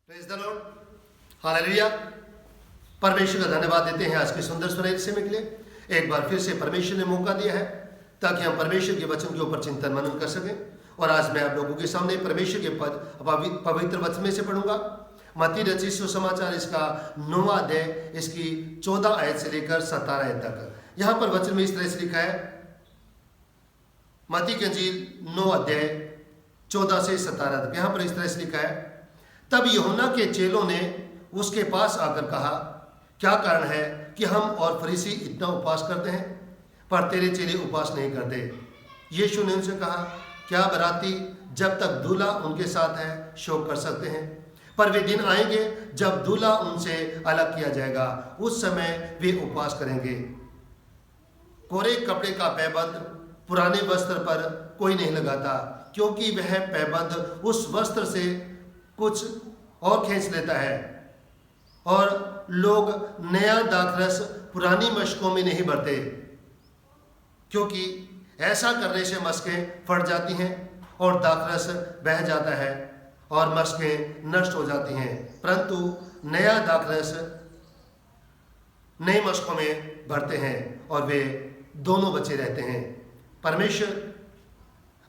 Praise the Lord, hallelujah. परमेश्वर का धन्यवाद देते हैं आज के सुंदर सुनहरे समय के लिए। एक बार फिर से परमेश्वर ने मौका दिया है ताकि हम परमेश्वर के वचन के ऊपर चिंतन मनन कर सकें। और आज मैं आप लोगों के सामने परमेश्वर के पवित्र वचन में से पढ़ूंगा। मत्ती रचित सुसमाचार इसका 9वां अध्याय इसकी 14 आयत से लेकर 17 आयत तक। यहाँ पर वचन में इस तरह से लिखा है, मत्ती की अंजील 9 अध्याय 14 से 17 तक। यहाँ पर इस तरह से लिखा है, तब यूहन्ना के चेलों ने उसके पास आकर कहा, क्या कारण है कि हम और फरीसी इतना उपवास करते हैं पर तेरे चेले उपवास नहीं करते? यीशु ने उनसे कहा, क्या बराती जब तक दूल्हा उनके साथ है शोक कर सकते हैं? पर वे दिन आएंगे जब दूल्हा उनसे अलग किया जाएगा, उस समय वे उपवास करेंगे। कोरे कपड़े का पैबंद पुराने वस्त्र पर कोई नहीं लगाता, क्योंकि वह पैबंद उस वस्त्र से कुछ और खींच लेता है, और लोग नया दाखरस पुरानी मशकों में नहीं भरते, क्योंकि ऐसा करने से मशकें फट जाती हैं और दाखरस बह जाता है और मशकें नष्ट हो जाती हैं। परंतु नया दाखरस नई मशकों में भरते हैं और वे दोनों बचे रहते हैं। परमेश्वर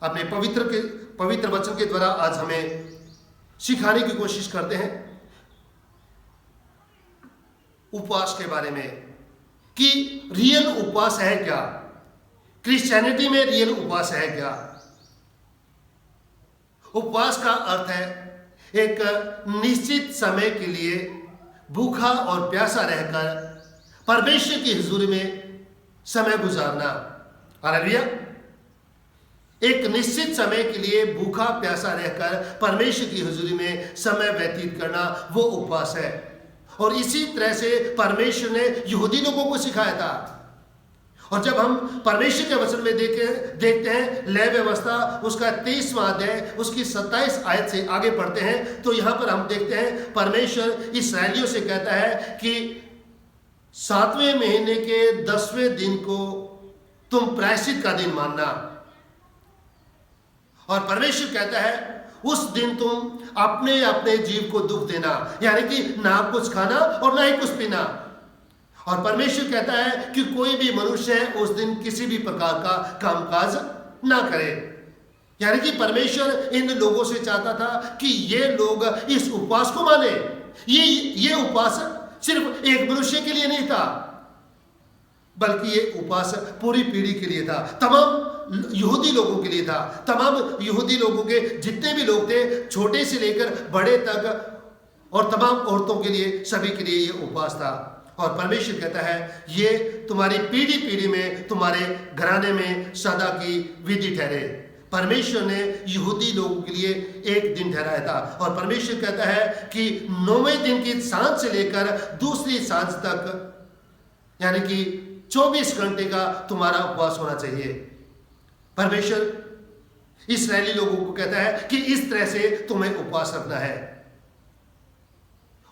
अपने पवित्र वचन के द्वारा आज हमें सिखाने की कोशिश करते हैं उपवास के बारे में, कि रियल उपवास है क्या, क्रिश्चियनिटी में रियल उपवास है क्या। उपवास का अर्थ है एक निश्चित समय के लिए भूखा और प्यासा रहकर परमेश्वर की हुजूरी में समय गुजारना। हालेलुया। एक निश्चित समय के लिए भूखा प्यासा रहकर परमेश्वर की हुजूरी में समय व्यतीत करना, वो उपवास है। और इसी तरह से परमेश्वर ने यहूदी लोगों को सिखाया था। और जब हम परमेश्वर के वचन में देखते हैं लेवी व्यवस्था उसका 23वां अध्याय उसकी 27 आयत से आगे पढ़ते हैं, तो यहां पर हम देखते हैं परमेश्वर इस्राएलियों से कहता है कि 7वें महीने के 10वें दिन को तुम प्रायश्चित का दिन मानना। और परमेश्वर कहता है उस दिन तुम अपने अपने जीव को दुख देना, यानी कि ना कुछ खाना और ना ही कुछ पीना। और परमेश्वर कहता है कि कोई भी मनुष्य उस दिन किसी भी प्रकार का कामकाज ना करे। यानी कि परमेश्वर इन लोगों से चाहता था कि ये लोग इस उपवास को माने। ये उपवास सिर्फ एक मनुष्य के लिए नहीं था, बल्कि ये उपवास पूरी पीढ़ी के लिए था, तमाम यहूदी लोगों के लिए था। तमाम यहूदी लोगों के जितने भी लोग थे, छोटे से लेकर बड़े तक, और तमाम औरतों के लिए, सभी के लिए ये उपवास था। और परमेश्वर कहता है ये तुम्हारी पीढ़ी पीढ़ी में, तुम्हारे घराने में सदा की विधि ठहरे। परमेश्वर ने यहूदी लोगों के लिए एक दिन ठहराया था। और परमेश्वर कहता है कि 9वें दिन की सांझ से लेकर दूसरी सांझ तक, यानी कि 24 घंटे का तुम्हारा उपवास होना चाहिए। परमेश्वर इस्राएली लोगों को कहता है कि इस तरह से तुम्हें उपवास रखना है।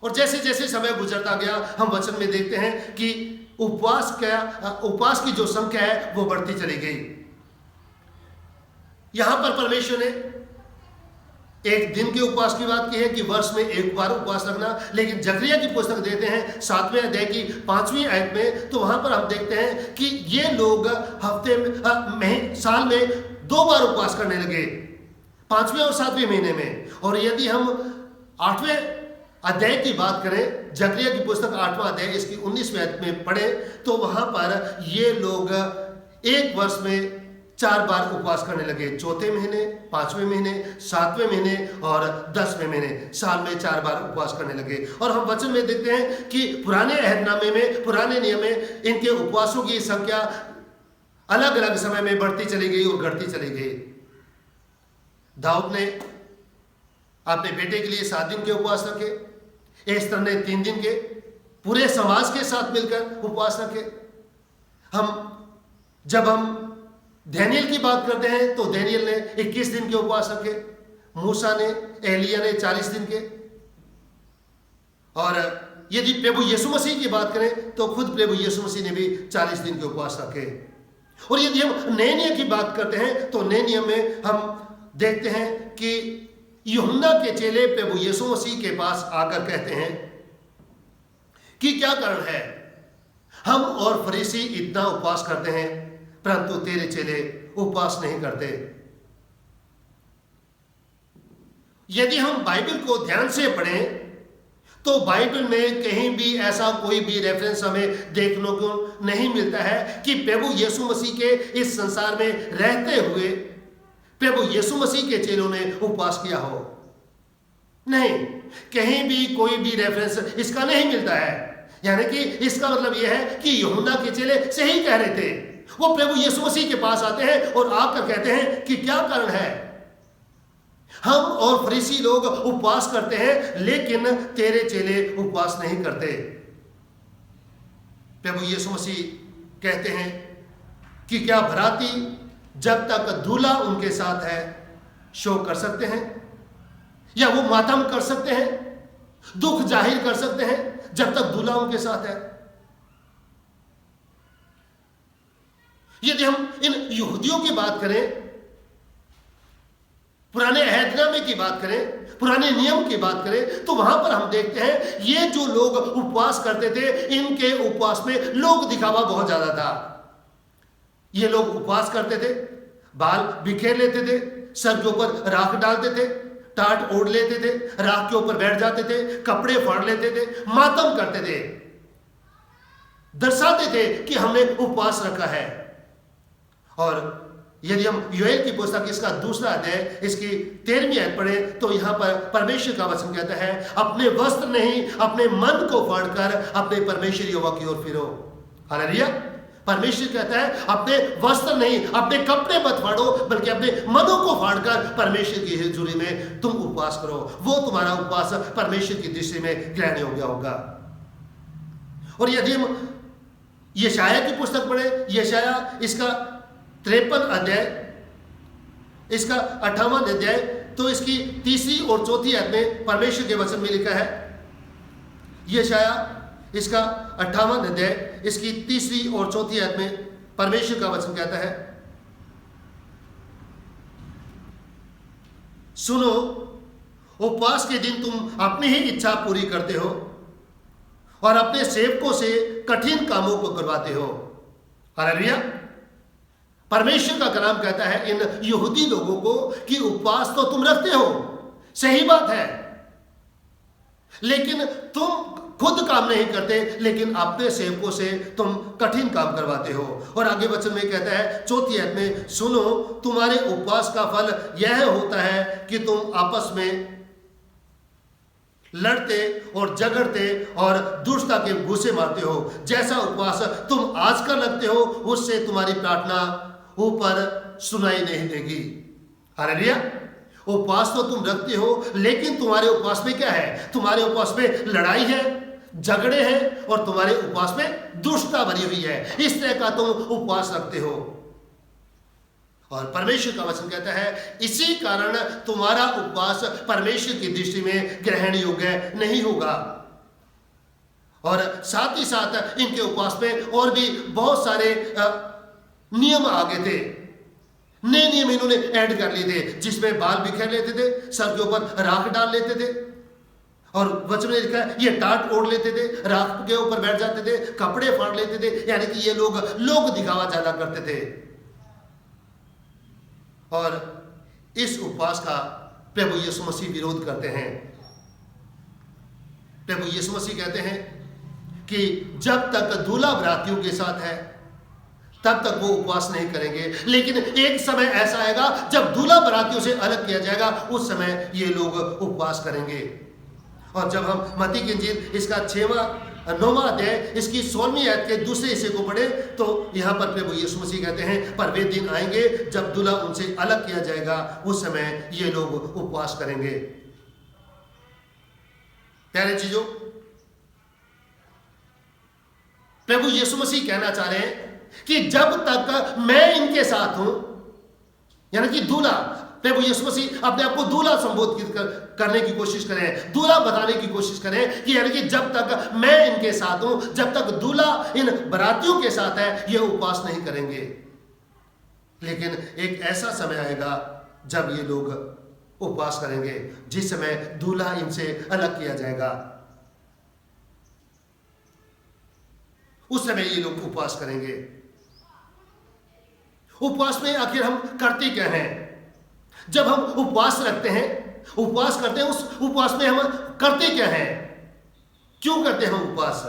और जैसे जैसे समय गुजरता गया, हम वचन में देखते हैं कि उपवास की जो संख्या है वो बढ़ती चली गई। यहां पर परमेश्वर ने एक दिन के उपवास की बात की है कि वर्ष में एक बार उपवास रखना, लेकिन जकरिया की पुस्तक देते हैं 7वें अध्याय की 5वीं आयत में, तो वहां पर हम देखते हैं कि ये लोग हफ्ते में साल में 2 बार उपवास करने लगे, 5वें और 7वें महीने में। और यदि हम 8वें अध्याय की बात करें, जकरिया की पुस्तक 8वां अध्याय इसकी 19वें आयत में पढ़े, तो वहां पर ये लोग एक वर्ष में 4 बार उपवास करने लगे। 4थे महीने, 5वें महीने, 7वें महीने और 10वें महीने, साल में 4 बार उपवास करने लगे। और हम वचन में देखते हैं कि पुराने अहदनामे में, पुराने नियम में इनके उपवासों की संख्या अलग अलग समय में बढ़ती चली गई और घटती चली गई। दाऊद ने अपने बेटे के लिए 7 दिन के उपवास रखे, एस्तर ने 3 दिन के, पूरे समाज के साथ मिलकर उपवास रखे। जब हम दानियेल की बात करते हैं तो दानियेल ने 21 दिन के उपवास रखे, मूसा ने, एलिया ने 40 दिन के। और यदि प्रभु यीशु मसीह की बात करें तो खुद प्रभु यीशु मसीह ने भी 40 दिन के उपवास रखे। और यदि हम नए नियम की बात करते हैं तो नए नियम में हम देखते हैं कि यूहन्ना के चेले प्रभु यीशु मसीह के पास आकर कहते हैं कि क्या कारण है हम और फरीसी इतना उपवास करते हैं परंतु तेरे चेले उपवास नहीं करते। यदि हम बाइबल को ध्यान से पढ़ें तो बाइबल में कहीं भी ऐसा कोई भी रेफरेंस हमें देखने को नहीं मिलता है कि प्रभु यीशु मसीह के इस संसार में रहते हुए प्रभु यीशु मसीह के चेलों ने उपवास किया हो। नहीं, कहीं भी कोई भी रेफरेंस इसका नहीं मिलता है। यानी कि इसका मतलब यह है कि यूहन्ना के चेले सही कह रहे थे। वो प्रभु यीशु मसीह के पास आते हैं और आकर कहते हैं कि क्या कारण है हम और फरीसी लोग उपवास करते हैं लेकिन तेरे चेले उपवास नहीं करते। प्रभु यीशु मसीह कहते हैं कि क्या भराती जब तक दूल्हा उनके साथ है शोक कर सकते हैं या वो मातम कर सकते हैं, दुख जाहिर कर सकते हैं जब तक दूल्हा उनके साथ है। यदि हम इन यहूदियों की बात करें, पुराने अहदनामे की बात करें, पुराने नियम की बात करें, तो वहां पर हम देखते हैं ये जो लोग उपवास करते थे इनके उपवास में लोक दिखावा बहुत ज्यादा था। ये लोग उपवास करते थे, बाल बिखेर लेते थे, सर के ऊपर राख डालते थे, टाट ओढ़ लेते थे, राख के ऊपर बैठ जाते थे, कपड़े फाड़ लेते थे, मातम करते थे, दर्शाते थे कि हमने उपवास रखा है। और यदि हम योएल की पुस्तक इसका दूसरा अध्याय इसकी 13वीं आयत पढ़े तो यहां पर परमेश्वर का वचन कहता है, अपने वस्त्र नहीं अपने मन को फाड़कर अपने परमेश्वर यहोवा की ओर फिरो। हालेलुया। परमेश्वर कहता है अपने वस्त्र नहीं अपने कपड़े मत फाड़ो बल्कि अपने मनों को फाड़कर परमेश्वर की हुजूरी में तुम उपवास करो। वो तुम्हारा उपवास परमेश्वर की दृष्टि में ग्रहण योग्य होगा। और यदि हम यशाया की पुस्तक पढ़े, यशाया इसका 53 अध्याय इसका 58वां अध्याय, तो इसकी 3री और 4थी आयत में परमेश्वर के वचन में लिखा है, यशाया इसका 58वां अध्याय इसकी 3री और 4थी आयत में परमेश्वर का वचन कहता है, सुनो उपवास के दिन तुम अपनी ही इच्छा पूरी करते हो और अपने सेवकों से कठिन कामों को करवाते हो। हालेलुया। परमेश्वर का कलाम कहता है इन यहूदी लोगों को कि उपवास तो तुम रखते हो, सही बात है, लेकिन तुम खुद काम नहीं करते लेकिन अपने सेवकों से तुम कठिन काम करवाते हो। और आगे वचन में कहता है 4थी आयत में, सुनो तुम्हारे उपवास का फल यह होता है कि तुम आपस में लड़ते और झगड़ते और दुष्टता के घूंसे मारते हो। जैसा उपवास तुम आजकल रखते हो उससे तुम्हारी प्रार्थना ऊपर सुनाई नहीं देगी। हालेलुया। उपवास तो तुम रखते हो लेकिन तुम्हारे उपवास में क्या है? तुम्हारे उपवास में लड़ाई है, झगड़े हैं और तुम्हारे उपवास में दुष्टता भरी हुई है। इस तरह का तुम उपवास रखते हो। और परमेश्वर का वचन कहता है इसी कारण तुम्हारा उपवास परमेश्वर की दृष्टि में ग्रहण योग्य नहीं होगा। और साथ ही साथ इनके उपवास में और भी बहुत सारे नियम आ गए थे, नए नियम इन्होंने ऐड कर लिए थे, जिसमें बाल बिखेर लेते थे, सर के ऊपर राख डाल लेते थे और वचन में लिखा है ये टाट ओढ़ लेते थे, राख के ऊपर बैठ जाते थे, कपड़े फाड़ लेते थे। यानी कि ये लोग दिखावा ज्यादा करते थे। और इस उपवास का प्रभु यीशु मसीह विरोध करते हैं। प्रभु यीशु मसीह कहते हैं कि जब तक दूल्हा बरातियों के साथ है तब तक वो उपवास नहीं करेंगे, लेकिन एक समय ऐसा आएगा जब दूल्हा बरातियों से अलग किया जाएगा, उस समय ये लोग उपवास करेंगे। और जब हम मत्ती की इंजील इसका 9वां अध्याय इसकी 16वीं आयत के दूसरे हिस्से को पढ़े तो यहाँ पर प्रभु यीशु मसीह कहते हैं पर वे दिन आएंगे जब दूल्हा उनसे अलग किया जाएगा, उस समय ये लोग उपवास करेंगे। प्यारे चीजों, प्रभु यीशु मसीह कहना चाह रहे हैं कि जब तक मैं इनके साथ हूं, यानी कि दूल्हा, प्रभु यीशु मसीह अपने आप को दूल्हा संबोधित करने की कोशिश करें, दूल्हा बताने की कोशिश करें कि यानी कि जब तक मैं इनके साथ हूं, जब तक दूल्हा इन बरातियों के साथ है, ये उपवास नहीं करेंगे। लेकिन एक ऐसा समय आएगा जब ये लोग उपवास करेंगे जिस समय दूल्हा इनसे अलग किया जाएगा। उस समय ये लोग उपवास करेंगे। उपवास में आखिर हम करते क्या हैं? जब हम उपवास रखते हैं, उपवास करते हैं, उस उपवास में हम करते क्या हैं? क्यों करते हैं हम उपवास?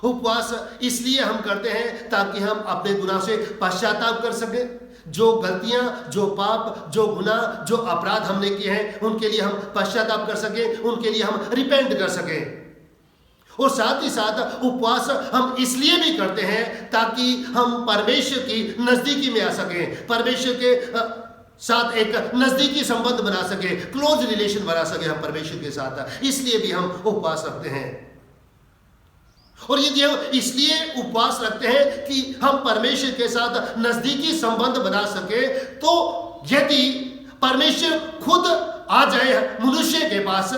उपवास इसलिए हम करते हैं ताकि हम अपने गुनाह से पश्चाताप कर सकें। जो गलतियां, जो पाप, जो गुनाह, जो अपराध हमने किए हैं उनके लिए हम पश्चाताप कर सकें, उनके लिए हम रिपेंट कर सकें। और साथ ही साथ उपवास हम इसलिए भी करते हैं ताकि हम परमेश्वर की नजदीकी में आ सकें, परमेश्वर के साथ एक नजदीकी संबंध बना सके, क्लोज रिलेशन बना सके हम परमेश्वर के साथ। इसलिए भी हम उपवास रखते हैं। और यदि हम इसलिए उपवास रखते हैं कि हम परमेश्वर के साथ नजदीकी संबंध बना सके, तो यदि परमेश्वर खुद आ जाए मनुष्य के पास,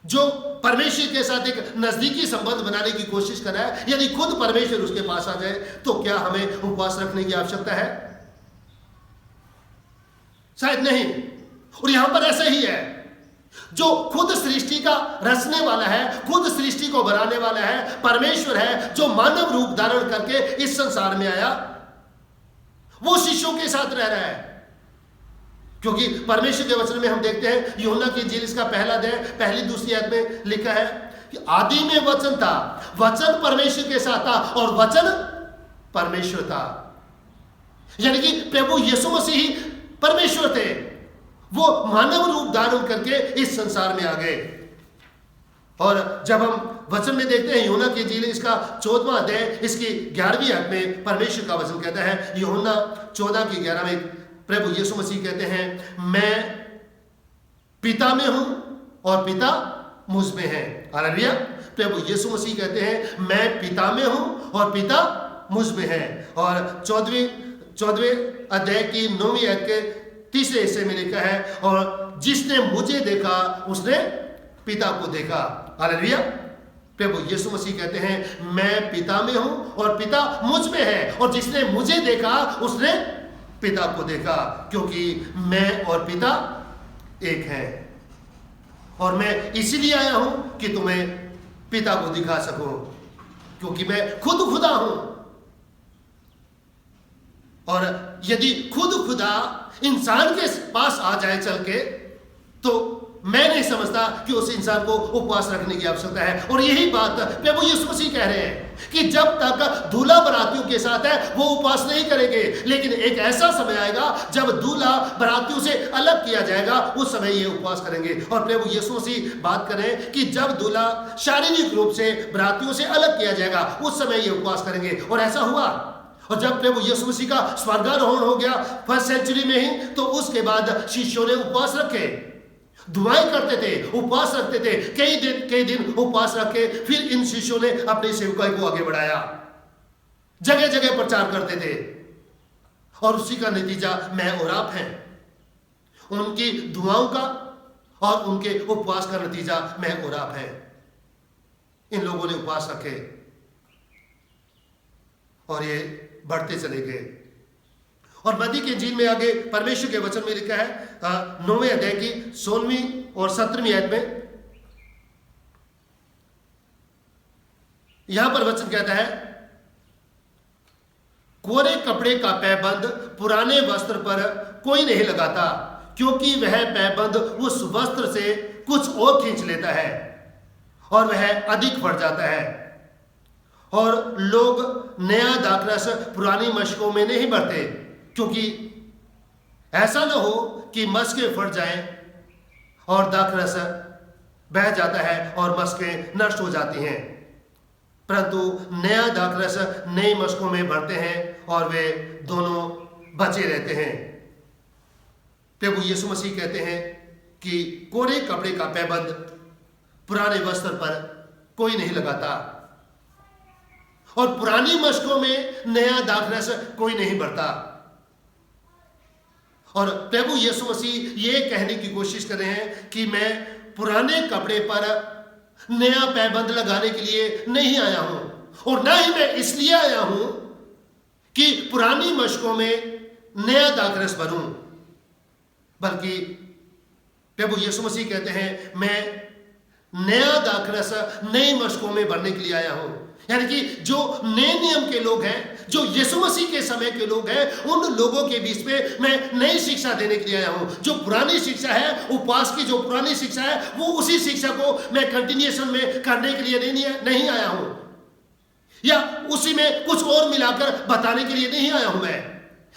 जो परमेश्वर के साथ एक नजदीकी संबंध बनाने की कोशिश कर रहा है, यदि खुद परमेश्वर उसके पास आ जाए, तो क्या हमें उपवास रखने की आवश्यकता है? शायद नहीं। और यहां पर ऐसा ही है, जो खुद सृष्टि का रचने वाला है, खुद सृष्टि को बनाने वाला है, परमेश्वर है, जो मानव रूप धारण करके इस संसार में आया, वो शिष्यों के साथ रह रहा है। क्योंकि परमेश्वर के वचन में हम देखते हैं, यूहन्ना की इंजील इसका पहला अध्याय पहली दूसरी आयत में लिखा है कि आदि में वचन था, वचन परमेश्वर के साथ था और वचन परमेश्वर था। यानी कि प्रभु यीशु मसीह ही परमेश्वर थे। वो मानव रूप धारण करके इस संसार में आ गए। और जब हम वचन में देखते हैं यूहन्ना की इंजील इसका 14वां अध्याय इसकी 11वीं आयत में परमेश्वर का वचन कहता है, यूहन्ना 14 की 11 में प्रभु यीशु मसीह कहते हैं, मैं पिता में हूं और पिता मुझ में है। हालेलुया। प्रभु यीशु मसीह कहते हैं, मैं पिता में हूं और पिता मुझ में है। और 14वें अध्याय की 9वीं आयत के तीसरे हिस्से में लिखा है, और जिसने मुझे देखा उसने पिता को देखा। हालेलुया। प्रभु यीशु मसीह कहते हैं, मैं पिता में हूं और पिता मुझ में है, और जिसने मुझे देखा उसने पिता को देखा, क्योंकि मैं और पिता एक हैं। और मैं इसीलिए आया हूं कि तुम्हें पिता को दिखा सकूं, क्योंकि मैं खुद खुदा हूं। और यदि खुद खुदा इंसान के पास आ जाए चल के, तो मैं नहीं समझता कि उस इंसान को उपवास रखने की आवश्यकता है। और यही बात प्रभु यीशु मसीह कह रहे हैं कि जब तक दूल्हा बरातियों के साथ है वो उपवास नहीं करेंगे, लेकिन एक ऐसा समय आएगा जब दूल्हा बरातियों से अलग किया जाएगा, उस समय ये उपवास करेंगे। और प्रभु यीशु मसीह बात करें कि जब दूल्हा शारीरिक रूप से बरातियों से अलग किया जाएगा, उस समय ये उपवास करेंगे। और ऐसा हुआ। और जब प्रभु यीशु मसीह का स्वर्गारोहण हो गया फर्स्ट सेंचुरी में ही, तो उसके बाद शिष्यों ने उपवास रखे, दुआएं करते थे, उपवास रखते थे, कई दिन उपवास रखे। फिर इन शिष्यों ने अपनी सेवकाई को आगे बढ़ाया, जगह जगह प्रचार करते थे, और उसी का नतीजा मैं और आप हैं। उनकी दुआओं का और उनके उपवास का नतीजा मैं और आप हैं। इन लोगों ने उपवास रखे और ये बढ़ते चले गए। और मत्ती की इंजील में आगे परमेश्वर के वचन में लिखा है 9वें अध्याय की 16वीं और 17वीं आयत में, यहां पर वचन कहता है, कोरे कपड़े का पैबंद पुराने वस्त्र पर कोई नहीं लगाता, क्योंकि वह पैबंद उस वस्त्र से कुछ और खींच लेता है और वह अधिक बढ़ जाता है। और लोग नया दाखरस पुरानी मशकों में नहीं भरते, क्योंकि ऐसा न हो कि मशकें फट जाएं और दाखरस बह जाता है और मशकें नष्ट हो जाती हैं, परंतु नया दाखरस नई मशकों में भरते हैं और वे दोनों बचे रहते हैं। प्रभु यीशु मसीह कहते हैं कि कोरे कपड़े का पैबंद पुराने वस्त्र पर कोई नहीं लगाता और पुरानी मशकों में नया दाखरस कोई नहीं भरता। और प्रभु यीशु मसीह ये कहने की कोशिश कर रहे हैं कि मैं पुराने कपड़े पर नया पैबंद लगाने के लिए नहीं आया हूं, और ना ही मैं इसलिए आया हूं कि पुरानी मशकों में नया दाखरस भरूं, बल्कि प्रभु यीशु मसीह कहते हैं मैं नया दाखरस नई मशकों में भरने के लिए आया हूं। यानी कि जो नए नियम के लोग हैं, जो यीशु मसीह के समय के लोग हैं, उन लोगों के बीच में मैं नई शिक्षा देने के लिए आया हूं। जो पुरानी शिक्षा है, उपवास की जो पुरानी शिक्षा है, वो उसी शिक्षा को मैं कंटिन्यूएशन में करने के लिए नहीं आया हूं, या उसी में कुछ और मिलाकर बताने के लिए नहीं आया हूं।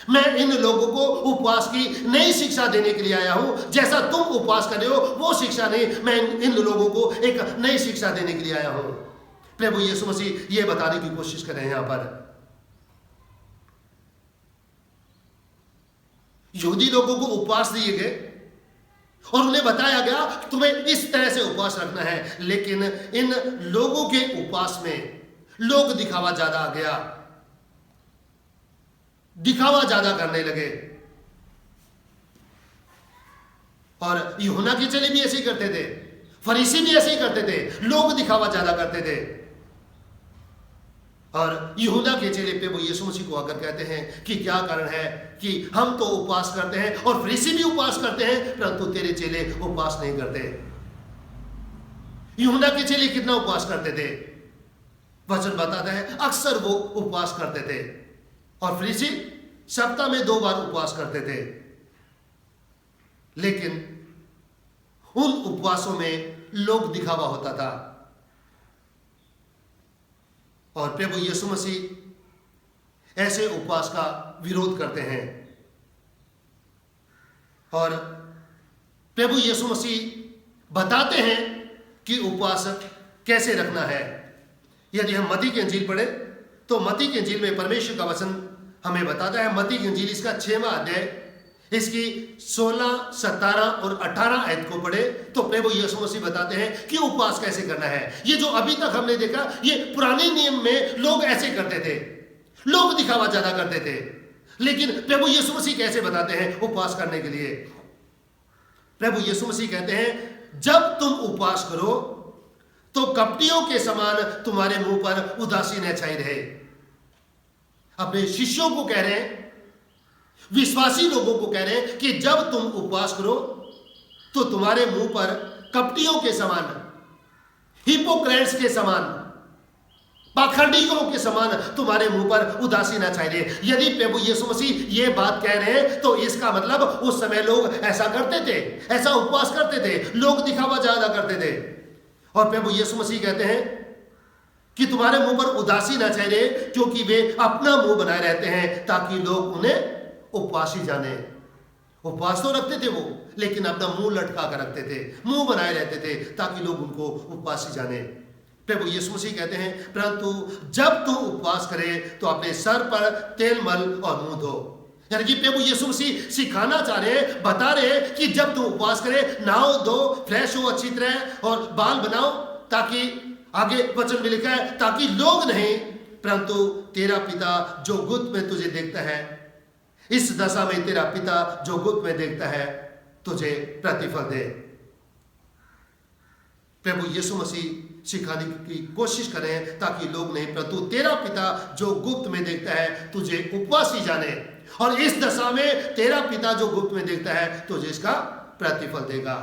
मैं इन लोगों को उपवास की नई शिक्षा देने के लिए आया हूं। जैसा तुम उपवास कर रहे हो वो शिक्षा नहीं, मैं इन लोगों को एक नई शिक्षा देने के लिए आया हूं। प्रभु यीशु मसीह ये बताने की कोशिश कर रहे हैं यहां पर। यहूदी लोगों को उपवास दिए गए और उन्हें बताया गया तुम्हें इस तरह से उपवास रखना है, लेकिन इन लोगों के उपवास में लोग दिखावा ज्यादा आ गया, दिखावा ज्यादा करने लगे। और यूहन्ना के चेले भी ऐसे ही करते थे, फरीसी भी ऐसे ही करते थे, लोग दिखावा ज्यादा करते थे। और यूहन्ना के चेले प्रभु यीशु मसीह को आकर कहते हैं कि क्या कारण है कि हम तो उपवास करते हैं और फरीसी भी उपवास करते हैं, परंतु तेरे चेले उपवास नहीं करते। यूहन्ना के चेले कितना उपवास करते थे? वचन बताता है अक्सर वो उपवास करते थे, और फरीसी सप्ताह में 2 बार उपवास करते थे। लेकिन उन उपवासों में लोग दिखावा होता था, और प्रभु यीशु मसीह ऐसे उपवास का विरोध करते हैं। और प्रभु यीशु मसीह बताते हैं कि उपवास कैसे रखना है। यदि हम मत्ती की इंजील पढ़े तो मत्ती की इंजील में परमेश्वर का वचन हमें बताता है। मत्ती की इंजील इसका 6वां अध्याय, इसकी 16, 17 और 18 आयत को पढ़े तो प्रभु यीशु मसीह बताते हैं कि उपवास कैसे करना है। ये जो अभी तक हमने देखा, ये पुराने नियम में लोग ऐसे करते थे, लोग दिखावा ज्यादा करते थे। लेकिन प्रभु यीशु मसीह कैसे बताते हैं उपवास करने के लिए? प्रभु यीशु मसीह कहते हैं जब तुम उपवास करो तो कपटियों के समान तुम्हारे मुंह पर उदासी न छाई रहे। अपने शिष्यों को कह रहे हैं, विश्वासी लोगों को कह रहे हैं कि जब तुम उपवास करो तो तुम्हारे मुंह पर कपटियों के समान, हिपोक्रेट्स के समान, पाखंडियों के समान तुम्हारे मुंह पर उदासी न छाई रहे। यदि प्रभु यीशु मसीह ये बात कह रहे हैं तो इसका मतलब उस समय लोग ऐसा करते थे, ऐसा उपवास करते थे, लोग दिखावा ज्यादा करते थे। और प्रभु यीशु मसीह कहते हैं कि तुम्हारे मुंह पर उदासी न छाई रहे, क्योंकि वे अपना मुंह बनाए रहते हैं ताकि लोग उन्हें उपवासी जाने। उपवास तो रखते थे वो, लेकिन अपना मुंह लटका कर रखते थे, मुंह बनाए रहते थे ताकि लोग उनको उपवासी जाने। प्रभु यीशु मसीह कहते हैं परंतु जब तुम उपवास करे तो अपने सर पर तेल मल और मुंह धो। यानी कि प्रभु यीशु मसीह सिखाना चाह रहे हैं, बता रहे हैं कि जब तुम उपवास करे, नहाओ धो, फ्रेश हो अच्छी तरह और बाल बनाओ, ताकि आगे वचन में लिखा है ताकि लोग नहीं परंतु तेरा पिता जो गुप्त में तुझे देखता है, इस दशा में तेरा पिता जो गुप्त में देखता है तुझे प्रतिफल दे। प्रभु यीशु मसीह सिखाने की कोशिश करें ताकि लोग नहीं परंतु तेरा पिता जो गुप्त में देखता है तुझे उपवासी जाने, और इस दशा में तेरा पिता जो गुप्त में देखता है तुझे इसका प्रतिफल देगा।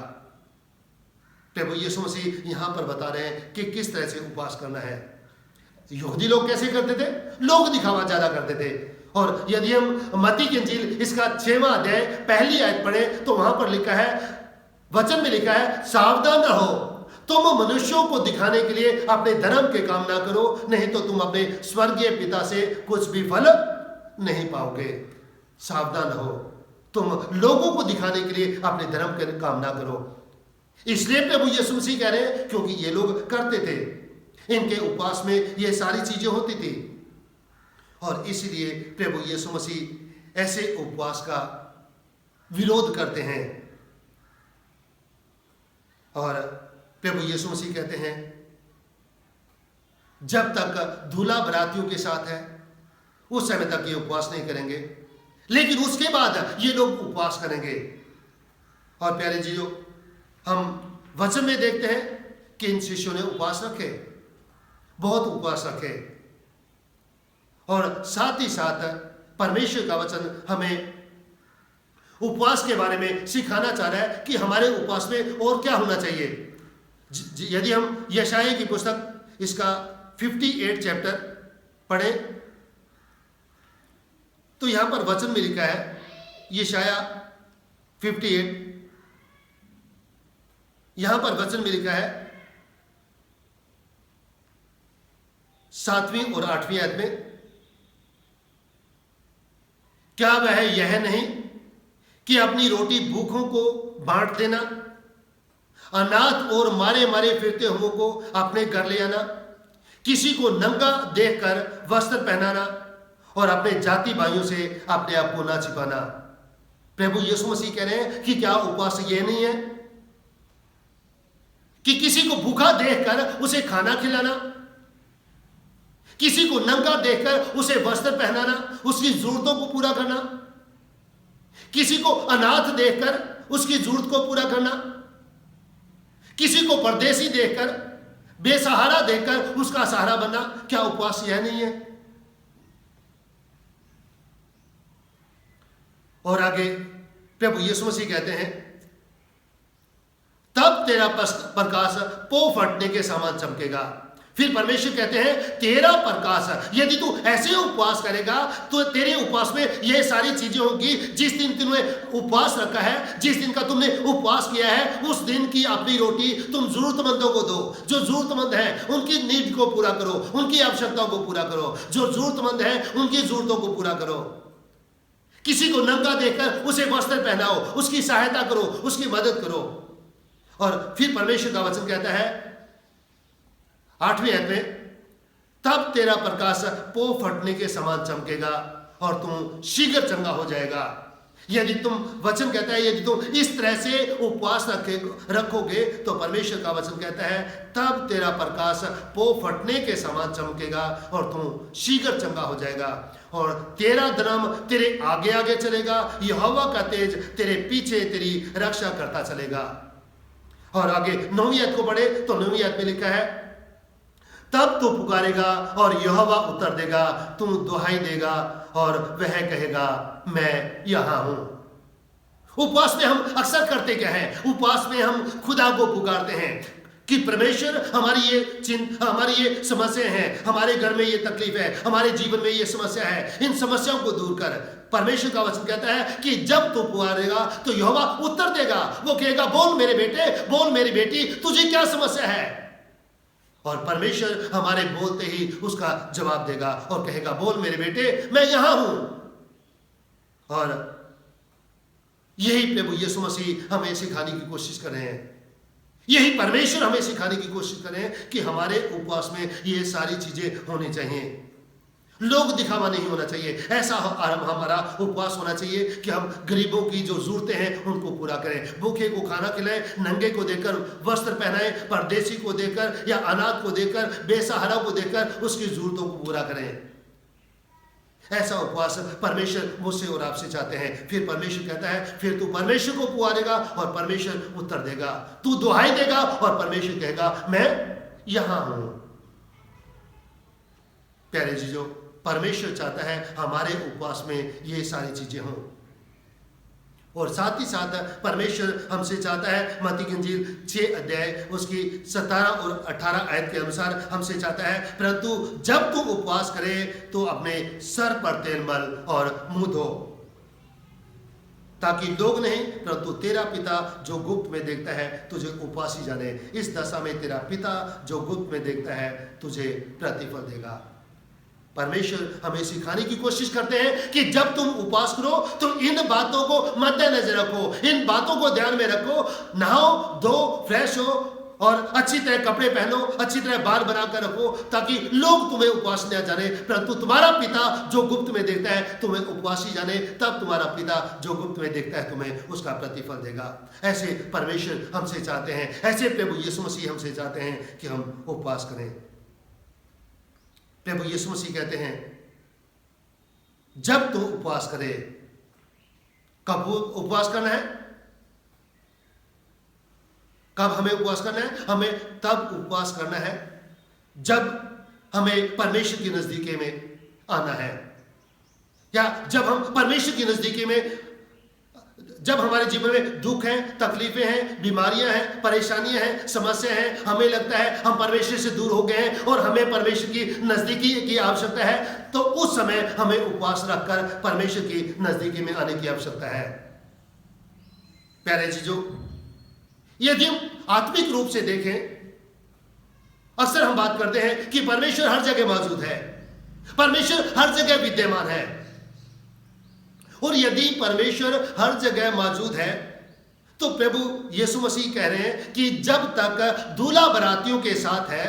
प्रभु यीशु मसीह यहां पर बता रहे हैं कि किस तरह से उपवास करना है। यहूदी लोग कैसे करते थे? लोग दिखावा ज्यादा करते थे। और यदि हम मत्ती की इंजील इसका 6वां अध्याय पहली आयत पढ़े तो वहां पर लिखा है, वचन में लिखा है सावधान रहो, तुम मनुष्यों को दिखाने के लिए अपने धर्म के काम ना करो, नहीं तो तुम अपने स्वर्गीय पिता से कुछ भी फल नहीं पाओगे। सावधान रहो, तुम लोगों को दिखाने के लिए अपने धर्म के काम ना करो। इसलिए प्रभु यीशु मसीह कह रहे हैं क्योंकि ये लोग करते थे, इनके उपवास में ये सारी चीजें होती थी, और इसलिए प्रभु यीशु मसीह ऐसे उपवास का विरोध करते हैं। और प्रभु यीशु मसीह कहते हैं जब तक दूल्हा बरातियों के साथ है उस समय तक ये उपवास नहीं करेंगे, लेकिन उसके बाद ये लोग उपवास करेंगे। और प्यारे जीजों, हम वचन में देखते हैं कि इन शिष्यों ने उपवास रखे, बहुत उपवास रखे, और साथ ही साथ परमेश्वर का वचन हमें उपवास के बारे में सिखाना चाह रहा है कि हमारे उपवास में और क्या होना चाहिए। यदि हम यशायाह की पुस्तक इसका 58 चैप्टर पढ़े तो यहां पर वचन में लिखा है, यशायाह 58, यहां पर वचन में लिखा है 7वीं और 8वीं आयत में, क्या वह यह नहीं कि अपनी रोटी भूखों को बांट देना, अनाथ और मारे मारे फिरते हुओं को अपने घर ले आना, किसी को नंगा देखकर वस्त्र पहनाना और अपने जाति भाइयों से अपने आप को ना छिपाना। प्रभु यीशु मसीह कह रहे हैं कि क्या उपवास ये नहीं है कि किसी को भूखा देखकर उसे खाना खिलाना, किसी को नंगा देखकर उसे वस्त्र पहनाना, उसकी जरूरतों को पूरा करना, किसी को अनाथ देखकर उसकी जरूरत को पूरा करना, किसी को परदेसी देखकर, बेसहारा देखकर उसका सहारा बनना। क्या उपवास यह नहीं है? और आगे प्रभु यीशु मसीह कहते हैं, तब तेरा प्रकाश पो फटने के समान चमकेगा। फिर परमेश्वर कहते हैं तेरा प्रकाश, यदि तू ऐसे उपवास करेगा तो तेरे उपवास में ये सारी चीजें होंगी। जिस दिन तुमने उपवास रखा है, जिस दिन का तुमने उपवास किया है, उस दिन की अपनी रोटी तुम जरूरतमंदों को दो। जो जरूरतमंद है उनकी नीड को पूरा करो, उनकी आवश्यकताओं को पूरा करो। जो जरूरतमंद है उनकी जरूरतों को पूरा करो। किसी को नंगा देखकर उसे वस्त्र पहनाओ, उसकी सहायता करो, उसकी मदद करो। और फिर परमेश्वर का वचन कहता है 8वीं आयत में, तब तेरा प्रकाश पो फटने के समान चमकेगा और तुम शीघ्र चंगा हो जाएगा। यदि तुम, वचन कहता है, यदि तुम इस तरह से उपवास रखोगे तो परमेश्वर का वचन कहता है तब तेरा प्रकाश पो फटने के समान चमकेगा और तुम शीघ्र चंगा हो जाएगा और तेरा धर्म तेरे आगे आगे चलेगा, यहोवा का तेज तेरे पीछे तेरी रक्षा करता चलेगा। और आगे 9वीं आयत को पढ़े तो 9वीं आयत में लिखा है, तब तू पुकारेगा और यहोवा उत्तर देगा, तू दुहाई देगा और वह कहेगा मैं यहां हूं। उपवास में हम अक्सर करते क्या है? उपवास में हम खुदा को पुकारते हैं कि परमेश्वर हमारी ये समस्या है, हमारे घर में ये तकलीफ है, हमारे जीवन में ये समस्या है, इन समस्याओं को दूर कर। परमेश्वर का वचन कहता है कि जब तू पुकारेगा तो यहोवा उत्तर देगा। वो कहेगा बोल मेरे बेटे, बोल मेरी बेटी, तुझे क्या समस्या है? और परमेश्वर हमारे बोलते ही उसका जवाब देगा और कहेगा बोल मेरे बेटे मैं यहां हूं। और यही प्रभु यीशु मसीह हमें सिखाने की कोशिश कर रहे हैं, यही परमेश्वर हमें सिखाने की कोशिश कर रहे हैं कि हमारे उपवास में ये सारी चीजें होनी चाहिए। लोग दिखावा नहीं होना चाहिए, ऐसा हमारा उपवास होना चाहिए कि हम गरीबों की जो जरूरतें हैं उनको पूरा करें, भूखे को खाना खिलाएं, नंगे को देकर वस्त्र पहनाएं, परदेसी को देकर या अनाथ को देकर, बेसहारा को देकर उसकी जरूरतों को पूरा करें। ऐसा उपवास परमेश्वर मुझसे और आपसे चाहते हैं। फिर परमेश्वर कहता है फिर तू परमेश्वर को पुकारेगा और परमेश्वर उत्तर देगा, तू दुहाई देगा और परमेश्वर कहेगा मैं यहां हूं। प्यारे जीजों, परमेश्वर चाहता है हमारे उपवास में ये सारी चीजें हों। और साथ ही साथ परमेश्वर हमसे चाहता है, मत्ती की इंजील 6 अध्याय उसकी 17 और 18 आयत के अनुसार हमसे चाहता है, परंतु जब तू उपवास करे तो अपने सर पर तेल मल और मुंह धो, ताकि लोग नहीं परंतु तेरा पिता जो गुप्त में देखता है तुझे उपवासी जाने। इस दशा में तेरा पिता जो गुप्त में देखता है तुझे प्रतिफल देगा। परमेश्वर हमें सिखाने की कोशिश करते हैं कि जब तुम उपवास करो तो इन बातों को मद्देनजर रखो, इन बातों को ध्यान में रखो। नहाओ, धो, फ्रेश हो और अच्छी तरह कपड़े पहनो, अच्छी तरह बाल बनाकर रखो, ताकि लोग तुम्हें उपवास न जाने परंतु तुम्हारा पिता जो गुप्त में देखता है तुम्हें उपवासी जाने। तब तुम्हारा पिता जो गुप्त में देखता है तुम्हें उसका प्रतिफल देगा। ऐसे परमेश्वर हमसे चाहते हैं, ऐसे प्रभु यीशु मसीह हमसे चाहते हैं कि हम उपवास करें। प्रभु यीशु मसीह कहते हैं जब तू उपवास करे, कब उपवास करना है, कब हमें उपवास करना है? हमें तब उपवास करना है जब हमें परमेश्वर की नजदीकी में आना है, या जब हम परमेश्वर की नजदीकी में जब हमारे जीवन में दुख है, तकलीफें हैं, बीमारियां हैं, परेशानियां हैं, समस्या हैं, हमें लगता है हम परमेश्वर से दूर हो गए हैं और हमें परमेश्वर की नजदीकी की आवश्यकता है, तो उस समय हमें उपवास रखकर परमेश्वर की नजदीकी में आने की आवश्यकता है। प्यारे चीजों, यदि हम आत्मिक रूप से देखें, अक्सर हम बात करते हैं कि परमेश्वर हर जगह मौजूद है, परमेश्वर हर जगह विद्यमान है। और यदि परमेश्वर हर जगह मौजूद है तो प्रभु यीशु मसीह कह रहे हैं कि जब तक दूल्हा बरातियों के साथ है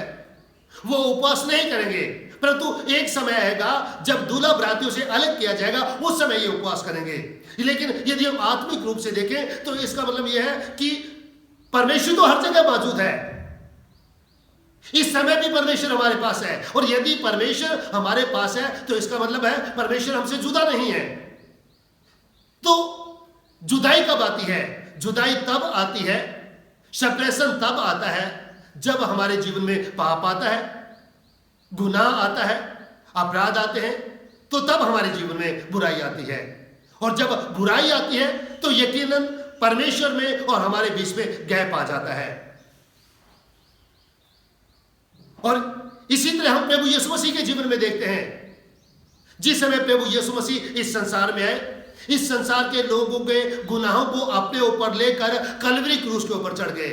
वो उपवास नहीं करेंगे, परंतु एक समय आएगा जब दूल्हा बरातियों से अलग किया जाएगा, उस समय ये उपवास करेंगे। लेकिन यदि हम आत्मिक रूप से देखें तो इसका मतलब यह है कि परमेश्वर तो हर जगह मौजूद है, इस समय भी परमेश्वर हमारे पास है। और यदि परमेश्वर हमारे पास है तो इसका मतलब है परमेश्वर हमसे जुदा नहीं है। तो जुदाई कब आती है? जुदाई तब आती है, सेपरेशन तब आता है जब हमारे जीवन में पाप आता है, गुनाह आता है, अपराध आते हैं, तो तब हमारे जीवन में बुराई आती है। और जब बुराई आती है तो यकीनन परमेश्वर में और हमारे बीच में गैप आ जाता है। और इसी तरह हम प्रभु यीशु मसीह के जीवन में देखते हैं, जिस समय प्रभु यीशु मसीह इस संसार में आए, इस संसार के लोगों के गुनाहों को अपने ऊपर लेकर कलवरी क्रूस के ऊपर चढ़ गए।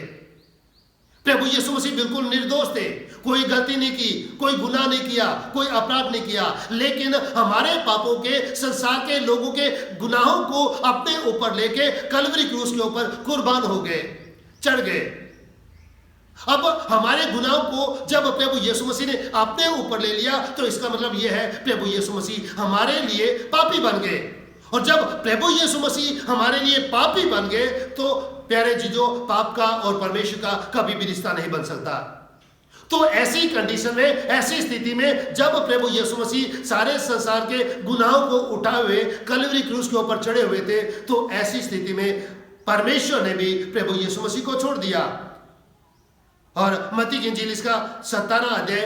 प्रभु यीशु मसीह बिल्कुल निर्दोष थे, कोई गलती नहीं की, कोई गुनाह नहीं किया, कोई अपराध नहीं किया, लेकिन हमारे पापों के, संसार के लोगों के गुनाहों को अपने ऊपर लेके कलवरी क्रूस के ऊपर कुर्बान हो गए, चढ़ गए। अब हमारे गुनाहों को जब प्रभु यीशु मसीह ने अपने ऊपर ले लिया तो इसका मतलब यह है प्रभु यीशु मसीह हमारे लिए पापी बन गए। और जब प्रभु यीशु मसीह हमारे लिए पापी बन गए तो प्यारे जीजो, पाप का और परमेश्वर का कभी भी रिश्ता नहीं बन सकता। तो ऐसी कंडीशन में, ऐसी स्थिति में जब प्रभु यीशु मसीह सारे संसार के गुनाहों को उठाए हुए कलवरी क्रूस के ऊपर चढ़े हुए थे, तो ऐसी स्थिति में परमेश्वर ने भी प्रभु यीशु मसीह को छोड़ दिया। और मत्ती की इंजील इसका 17वां अध्याय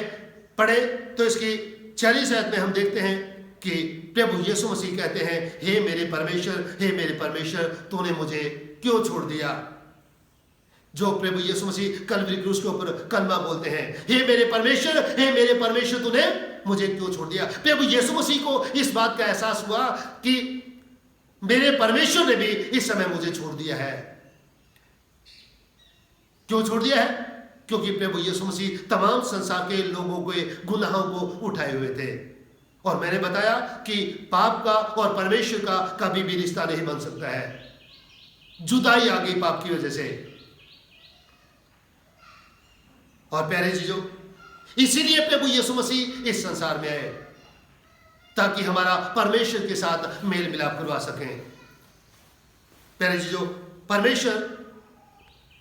पढ़े तो इसकी 40 आयत में हम देखते हैं कि प्रभु यीशु मसीह कहते हैं, हे मेरे परमेश्वर, तूने मुझे क्यों छोड़ दिया। जो प्रभु यीशु मसीह कलवरी क्रूस के ऊपर कलमा बोलते हैं, हे मेरे परमेश्वर, तूने मुझे क्यों छोड़ दिया। प्रभु यीशु मसीह को इस बात का एहसास हुआ कि मेरे परमेश्वर ने भी इस समय मुझे छोड़ दिया है। क्यों छोड़ दिया है? क्योंकि प्रभु यीशु मसीह तमाम संसार के लोगों के गुनाहों को उठाए हुए थे। और मैंने बताया कि पाप का और परमेश्वर का कभी भी रिश्ता नहीं बन सकता है, जुदाई आ गई पाप की वजह से। और प्यारे चीजों, इसीलिए प्रभु यीशु मसीह इस संसार में आए ताकि हमारा परमेश्वर के साथ मेल मिलाप करवा सकें। प्यारे चीजों, परमेश्वर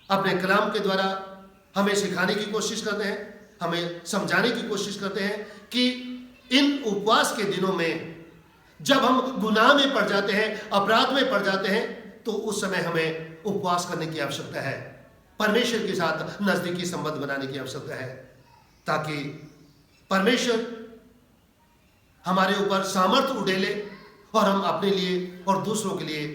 अपने कलाम के द्वारा हमें सिखाने की कोशिश करते हैं, हमें समझाने की कोशिश करते हैं कि इन उपवास के दिनों में जब हम गुनाह में पड़ जाते हैं, अपराध में पड़ जाते हैं, तो उस समय हमें उपवास करने की आवश्यकता है, परमेश्वर के साथ नजदीकी संबंध बनाने की आवश्यकता है, ताकि परमेश्वर हमारे ऊपर सामर्थ्य उड़ेले और हम अपने लिए और दूसरों के लिए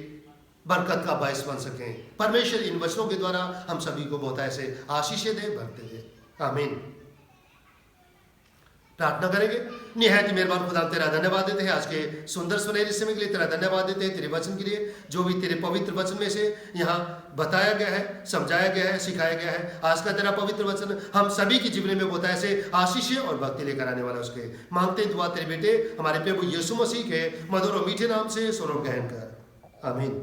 बरकत का बायस बन सकें। परमेश्वर इन वचनों के द्वारा हम सभी को बहुत ऐसे आशीषें दे, बरकतें दे। आमीन। प्रार्थना करेंगे। निहायत मेहरबान खुदा, तेरा धन्यवाद देते हैं आज के सुंदर सुनहरे समय के लिए, तेरा धन्यवाद देते हैं तेरे वचन के लिए, जो भी तेरे पवित्र वचन में से यहाँ बताया गया है, समझाया गया है, सिखाया गया है। आज का तेरा पवित्र वचन हम सभी के जीवन में बहुत ऐसे आशीष और भक्ति लेकर आने वाला उसके मांगते दुआ तेरे बेटे हमारे प्रभु यीशु मसीह के मधुर और मीठे नाम से सुनो ग्रहण कर। आमीन।